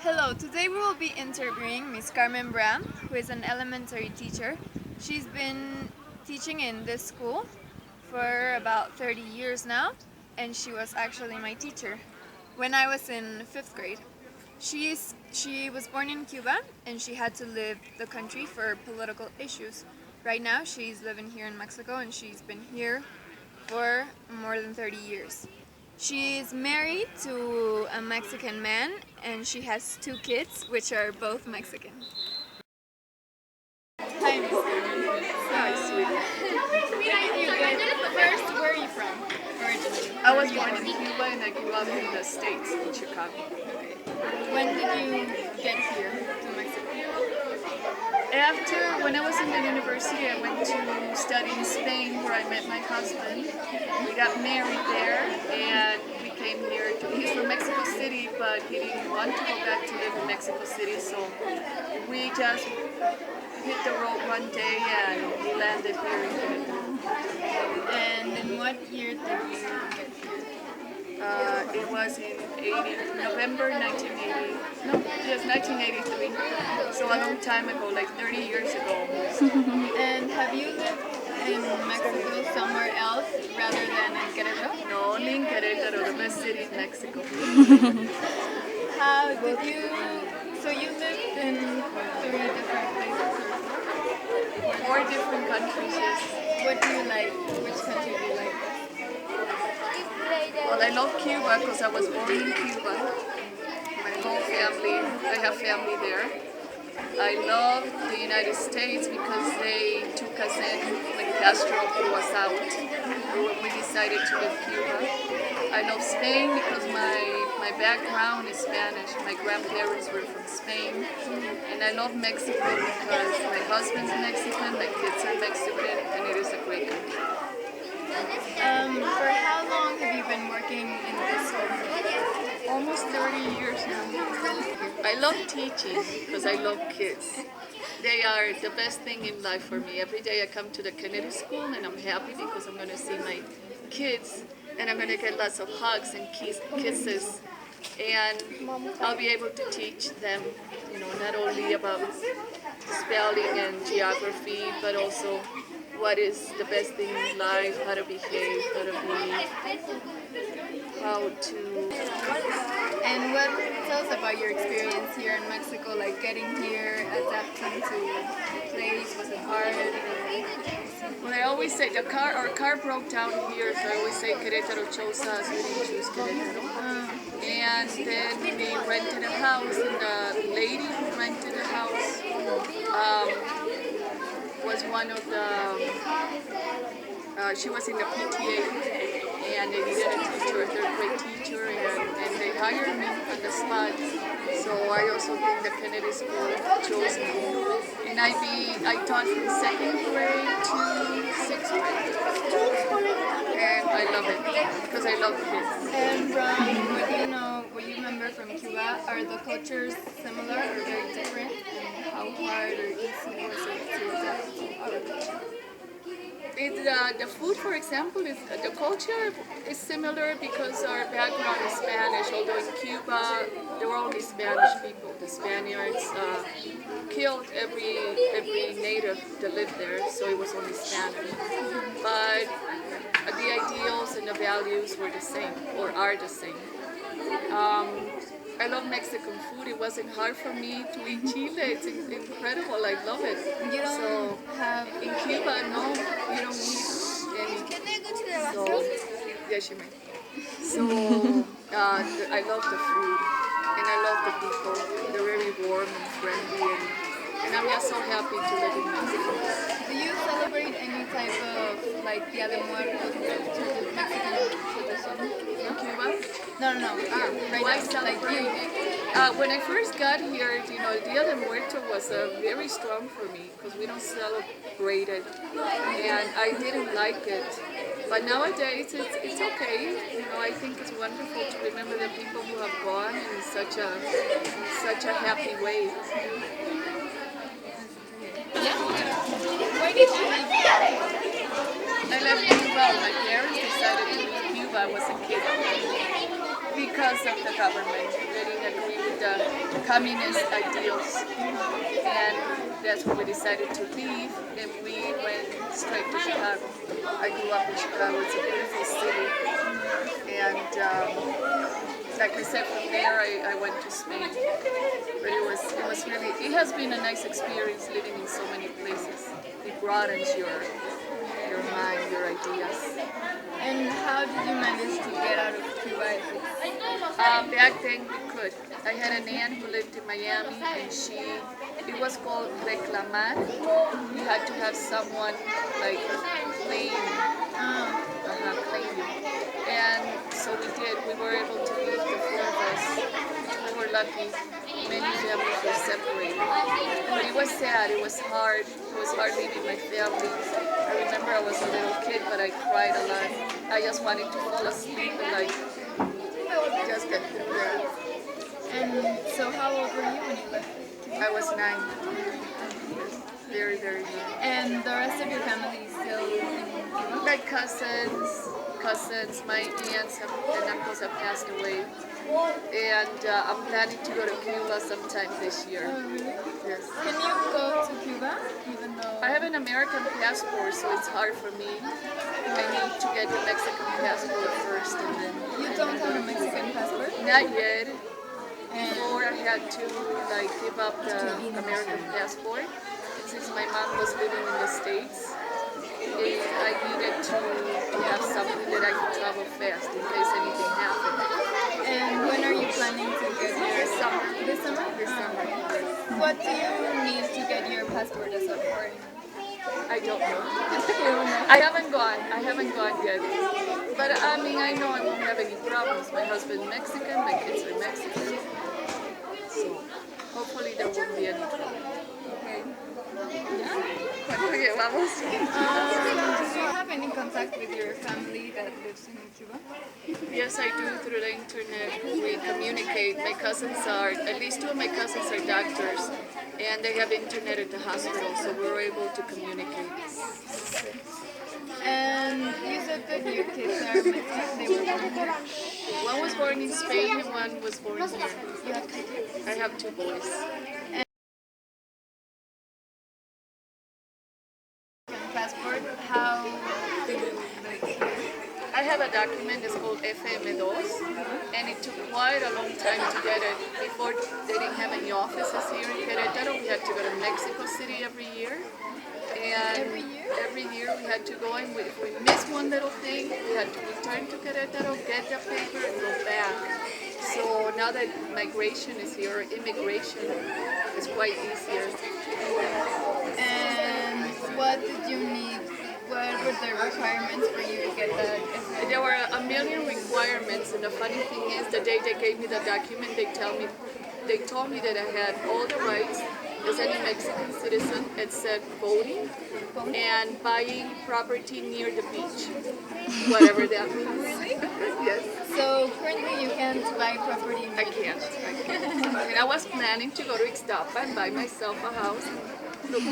Hello, today we will be interviewing Miss Carmen Brown, who is an elementary teacher. She's been teaching in this school for about 30 years now, and she was actually my teacher when I was in 5th grade. She was born in Cuba, and she had to leave the country for political issues. Right now, she's living here in Mexico, and she's been here for more than 30 years. She is married to a Mexican man and she has 2 kids, which are both Mexican. Hi, Miss Carmen. Hi, sweetie. First, where are you from originally? I was born in Cuba and I grew up in the States, in Chicago. Okay. When did you get here to Mexico? When I was in the university, I went to study in Spain where I met my husband. We got married there and we came here. He's from Mexico City, but he didn't want to go back to live in Mexico City, so we just hit the road one day and we landed here in Querétaro. And in what year did you get here? It was in November 1980. No, yes, 1983. So a long time ago, like 30 years ago. And have you lived in Mexico somewhere else rather than in Querétaro? No, only in Querétaro, the best city in Mexico. How did you? So you lived in 3 different places. 4 different countries, yes. What do you like? Which country do you like? Well, I love Cuba because I was born in Cuba. My whole family, I have family there. I love the United States because they took us in when Castro threw us out. We decided to leave Cuba. I love Spain because my background is Spanish. My grandparents were from Spain. And I love Mexico because my husband's Mexican, my kids are Mexican, and it is a great country. For how long have you been working in this school? Almost 30 years now. I love teaching because I love kids. They are the best thing in life for me. Every day I come to the Kennedy School and I'm happy because I'm going to see my kids and I'm going to get lots of hugs and kisses. And I'll be able to teach them, not only about spelling and geography, but also what is the best thing in life, how to behave, how to... And tell us about your experience here in Mexico, like getting here, adapting to the place. Was it hard? Well, I always say our car broke down here, so I always say Querétaro chose us, we didn't choose Querétaro. And then we rented a house, and the lady who rented the house was one of the, she was in the PTA, and they needed a teacher, a 3rd grade teacher, and they hired me on the spot. So I also think the Kennedy School chose me. And I taught from 2nd grade to 6th grade. And I love it, because I love kids. And from what you remember from Cuba, are the cultures similar or very different? And how hard or easy was it to adapt to our culture? The food, for example, the culture is similar because our background is Spanish, although in Cuba there were only Spanish people. The Spaniards killed every native that lived there, so it was only Spanish. But the ideals and the values were the same, or are the same. I love Mexican food. It wasn't hard for me to eat chile. It's incredible. I love it. You don't have... In Cuba, no, you don't eat any. So, yes, you may. So, I love the food, and I love the people. They're very warm and friendly, and I'm just so happy to live in Mexico. Do you celebrate any type of, like, Dia de Muertos, Mexican tradition? In Cuba? No. Right Why now, celebrate? like you. When I first got here, Dia de Muertos was very strong for me because we don't celebrate it, and I didn't like it. But nowadays, it's okay. I think it's wonderful to remember the people who have gone in such a happy way. Why did you leave? I left Cuba. My parents decided to leave Cuba. I was a kid. because of the government. They didn't agree with the communist ideals. And that's when we decided to leave, and we went straight to Chicago. I grew up in Chicago. It's a beautiful city. And like I said, from there I went to Spain. But it was really, it has been a nice experience living in so many places. It broadens your mind, your ideas. And how did you manage to get out of Cuba? Back then we could. I had an aunt who lived in Miami, and it was called reclamar. You had to have someone like claim you. And so we did. We were able to leave, the four of us. We were lucky. Many families were separated. But it was sad. It was hard. It was hard leaving my family. I remember I was a little kid, but I cried a lot. I just wanted to fall asleep and like just get through there. And so how old were you when you left? I was 9. Very, very young. And the rest of your family is still in Cuba? My cousins, my aunts and uncles have passed away. And I'm planning to go to Cuba sometime this year. Oh, really? Yes. Can you go to Cuba even though... I have an American passport, so it's hard for me. I need to get the Mexican passport first, and then... You don't have a Mexican passport? Not yet. And Before I had to like give up the American passport. And since my mom was living in the States, I needed to have something that I could travel fast in case anything happened. And when are you planning to get your... This summer. This summer? This summer. What do you need to get your passport as a foreigner? I don't know. You don't know? I haven't gone yet. But I mean, I know I won't have any problems. My husband's Mexican, my kids are Mexican. So hopefully there won't be any trouble. Okay. ¿Cuánto llevamos? Do you have any contact with your family that lives in Cuba? Yes, I do, through the internet. We communicate. My cousins are, at least 2 of my cousins are doctors, and they have internet at the hospital, so we're able to communicate. And you said that your kids are Mexican, they were born here. One was born in Spain and one was born here. You have 2 kids? I have 2 boys. Passport, how do you I have a document, it's called FM2, and it took quite a long time to get it. Before they didn't have any offices here in Querétaro, we had to go to Mexico City every year. And every year we had to go, and if we missed one little thing, we had to return to Querétaro, get the paper, and go back. So now that migration is here, immigration is quite easier. And what did you need? What were the requirements for you to get that? There were a million requirements, and the funny thing is, the day they gave me the document, they told me that I had all the rights as any Mexican citizen, except voting and buying property near the beach, whatever that means. Really? Yes. So currently you can't buy property. I can't. I mean, I was planning to go to Ixtapa and buy myself a house. Look.